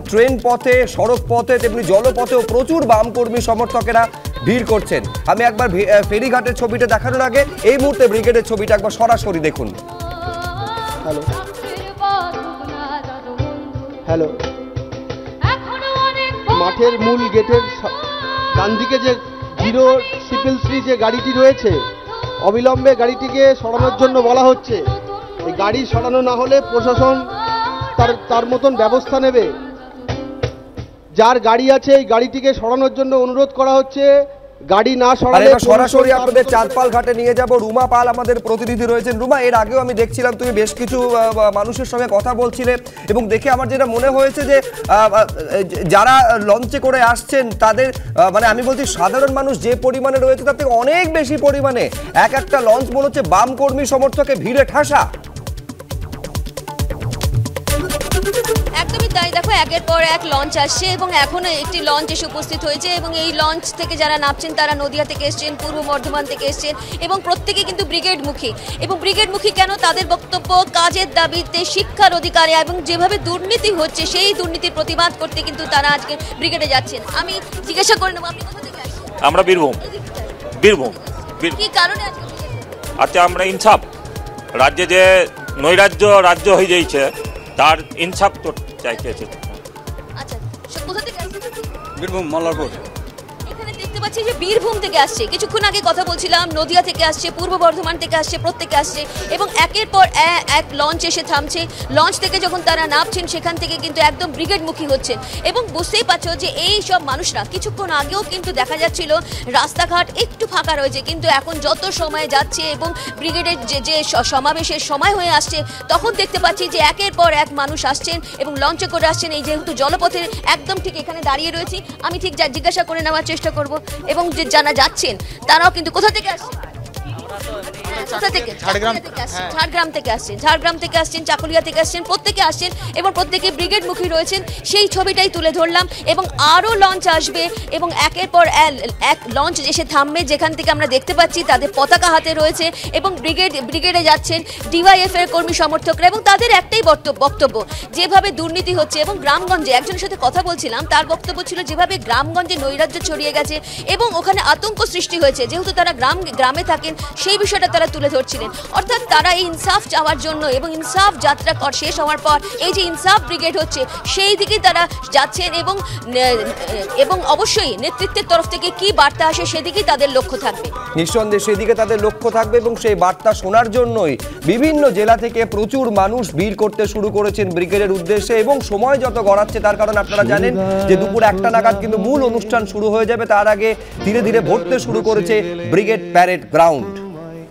Train পথে, সড়ক পথে, তেমনি জলপথেও প্রচুর বাম কর্মী সমর্থকেরা ভিড় করছেন। আমি একবার ফেরিঘাটের ছবিটা দেখানোর আগে এই মুহূর্তে ব্রিগেডের ছবিটা একবার সরাসরি দেখুন। হ্যালো হ্যালো, মাঠের মূল গেটের ডান দিকে যে জিরো সিপিলশ্রী যে গাড়িটি রয়েছে, অবিলম্বে গাড়িটিকে সরানোর জন্য বলা হচ্ছে। এই গাড়ি সরানো না হলে প্রশাসন তার মতন ব্যবস্থা নেবে। যার গাড়ি আছে এই গাড়িটিকে সরানোর জন্য অনুরোধ করা হচ্ছে। গাড়ি না সরালে সরাসরি আপনাদের চাঁদপাল ঘাটে নিয়ে যাব। রুমা পাল আমাদের প্রতিনিধি রয়েছেন। রুমা, এর আগেও আমি দেখছিলাম তুমি বেশ কিছু মানুষের সঙ্গে কথা বলছিলে এবং দেখে আমার যেটা মনে হয়েছে যে যারা লঞ্চে করে আসছেন তাদের মানে আমি বলছি সাধারণ মানুষ যে পরিমাণে রয়েছে তার থেকে অনেক বেশি পরিমাণে এক একটা লঞ্চ মনে হচ্ছে বাম কর্মী সমর্থকে ভিড়ে ঠাসা। একদমই তাই। দেখো, একের পর এক লঞ্চ আসছে এবং এখনো একটি লঞ্চ এসে উপস্থিত হয়েছে এবং এই লঞ্চ থেকে যারা নামছেন তারা নদিয়া থেকে এসছেন, পূর্ব বর্ধমান থেকে এসছেন এবং প্রত্যেকে কিন্তু ব্রিগেডমুখী। এবং ব্রিগেডমুখী কেন? তাদের বক্তব্য কাজের দাবিতে, শিক্ষার অধিকারে এবং যেভাবে দুর্নীতি হচ্ছে সেই দুর্নীতির প্রতিবাদ করতে কিন্তু তারা আজকে ব্রিগেডে যাচ্ছেন। আমি জিজ্ঞাসা করে নেব, আপনি কোথা থেকে আসছেন? আমরা বীরভূম। কি কারণে আজকে? আচ্ছা, আমরা ইনসাফ, রাজ্যে যে নৈরাজ্য রাজ্য হয়ে যাইছে তার ইনসাফ তো চাইতেছে। আচ্ছা, কোথা থেকে আসছেন? বীরভূম, মল্লারপুর। এখানে দেখতে পাচ্ছি যে বীরভূম থেকে আসছে, কিছুক্ষণ আগে কথা বলছিলাম নদিয়া থেকে আসছে, পূর্ব বর্ধমান থেকে আসছে, প্রত্যেকে আসছে এবং একের পর এক লঞ্চ এসে থামছে। লঞ্চ থেকে যখন তারা নামছেন সেখান থেকে কিন্তু একদম ব্রিগেডমুখী হচ্ছেন এবং বুঝতেই পারছো যে এই সব মানুষরা কিছুক্ষণ আগেও কিন্তু দেখা যাচ্ছিল রাস্তাঘাট একটু ফাঁকা রয়েছে, কিন্তু এখন যত সময় যাচ্ছে এবং ব্রিগেডের যে সমাবেশের সময় হয়ে আসছে তখন দেখতে পাচ্ছি যে একের পর এক মানুষ আসছেন এবং লঞ্চে করে আসছেন। এই যেহেতু জলপথের একদম ঠিক এখানে দাঁড়িয়ে রয়েছি, আমি ঠিক জিজ্ঞাসা করে নেওয়ার চেষ্টা করব এবং যে জানা যাচ্ছেন তারাও কিন্তু কোথা থেকে আসছেন? ঝাড়গ্রাম থেকে আসছেন, চাকুলিয়া থেকে আসছেন, প্রত্যেকে আসছেন এবং প্রত্যেকে ব্রিগেডমুখী রয়েছেন। সেই ছবিটাই তুলে ধরলাম এবং আরও লঞ্চ আসবে এবং একের পর এক লঞ্চ এসে থামবে, যেখান থেকে আমরা দেখতে পাচ্ছি তাদের পতাকা হাতে রয়েছে এবং ব্রিগেডে যাচ্ছেন ডিওয়াইএফ এর কর্মী সমর্থকরা এবং তাদের একটাই বক্তব্য, যেভাবে দুর্নীতি হচ্ছে এবং গ্রামগঞ্জে একজনের সাথে কথা বলছিলাম, তার বক্তব্য ছিল যেভাবে গ্রামগঞ্জে নৈরাজ্য ছড়িয়ে গেছে এবং ওখানে আতঙ্ক সৃষ্টি হয়েছে, যেহেতু তারা গ্রামে থাকেন সেই বিষয়টা তারা তুলে ধরছিলেন। অর্থাৎ তারা এই ইনসাফ চাওয়ার জন্য এবং ইনসাফ যাত্রা শেষ হওয়ার পর এই যে ইনসাফ ব্রিগেড হচ্ছে সেই দিকেই তারা যাচ্ছেন এবং অবশ্যই নেতৃত্বের তরফ থেকে কি বার্তা আসে সেদিকেই তাদের লক্ষ্য থাকবে। নিঃসন্দেহে সেদিকে তাদের লক্ষ্য থাকবে এবং সেই বার্তা শোনার জন্যই বিভিন্ন জেলা থেকে প্রচুর মানুষ ভিড় করতে শুরু করেছেন ব্রিগেডের উদ্দেশ্যে এবং সময় যত গড়াচ্ছে তার কারণ আপনারা জানেন যে দুপুর 1টা নাগাদ কিন্তু মূল অনুষ্ঠান শুরু হয়ে যাবে। তার আগে ধীরে ধীরে ভরতে শুরু করেছে ব্রিগেড প্যারেড গ্রাউন্ড।